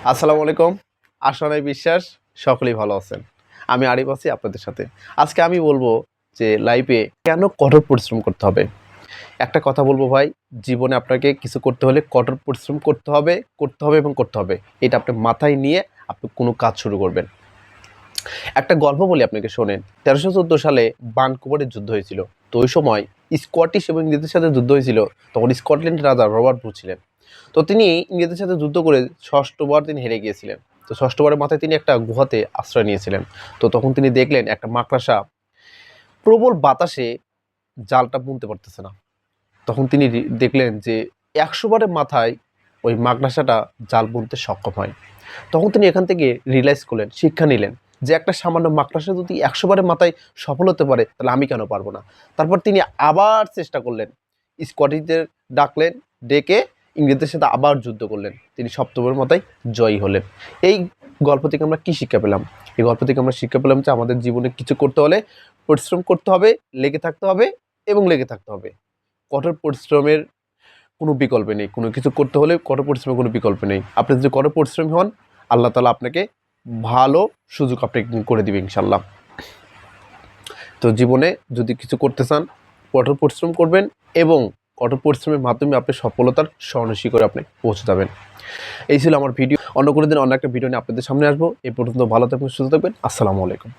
আসসালামু আলাইকুম। আশা নাই বিশ্বাস সকলেই ভালো আছেন। আমি আরিফ আছি আপনাদের সাথে। আজকে আমি বলবো যে লাইফে কেন কঠোর পরিশ্রম করতে হবে। একটা কথা বলবো ভাই, জীবনে আপনাকে কিছু করতে হলে কঠোর পরিশ্রম করতে হবে এবং করতে হবে। এটা আপনি মাথায় নিয়ে আপনি কোনো কাজ শুরু করবেন। একটা গল্প বলি আপনাকে শোনেন। ১৩১৪ সালে বানকুভারের যুদ্ধ হয়েছিল। তো ওই সময় স্কটিশ এবং ইংরেজদের সাথে যুদ্ধ হয়েছিল। তখন স্কটল্যান্ডের রাজা রবার্ট ব্রুক ছিলেন। তো তিনি ইংরেজদের সাথে যুদ্ধ করে ৬ষ্ঠ বার তিনি হেরে গিয়েছিলেন। তো ৬ষ্ঠ বারের মাথায় তিনি একটা গুহাতে আশ্রয় নিয়েছিলেন। তো তখন তিনি দেখলেন একটা মাকড়সা প্রবল বাতাসে জালটা বুনতে পারতেছে না। তখন তিনি দেখলেন যে ১০০ বারের মাথায় ওই মাকড়সাটা জাল বুনতে সক্ষম হয়। তখন তিনি এখান থেকে রিয়ালাইজ করলেন, শিক্ষা নিলেন যে একটা সামান্য মাকড়সা যদি ১০০ বারের মাথায় সফল হতে পারে তাহলে আমি কেন পারবো না। তারপর তিনি আবার চেষ্টা করলেন, স্কটিশদের ডাকলেন, ডেকে ইংরেজদের সাথে আবার যুদ্ধ করলেন। তিনি সপ্তমের মাথায় জয়ী হলেন। এই গল্প থেকে আমরা কী শিক্ষা পেলাম? এই গল্প থেকে আমরা শিক্ষা পেলাম যে আমাদের জীবনে কিছু করতে হলে পরিশ্রম করতে হবে, লেগে থাকতে হবে এবং লেগে থাকতে হবে। কঠোর পরিশ্রমের কোনো বিকল্প নেই। কোনো কিছু করতে হলে কঠোর পরিশ্রমের কোনো বিকল্প নেই। আপনি যদি কঠোর পরিশ্রমী হন, আল্লাহ তাআলা আপনাকে ভালো সুযোগ আপনাকে করে দিবে ইনশাআল্লাহ। তো জীবনে যদি কিছু করতে চান, কঠোর পরিশ্রম করবেন এবং কঠোর পরিশ্রমের মাধ্যমে আপনি সফলতার স্বর্ণশিখরে আপনি পৌঁছে যাবেন। এই ছিল আমার ভিডিও। অন্য কোনো দিন অন্য একটা ভিডিও নিয়ে আপনাদের সামনে আসবো। এই পর্যন্ত ভালো থাকবেন, সুস্থ থাকবেন। আসসালামু আলাইকুম।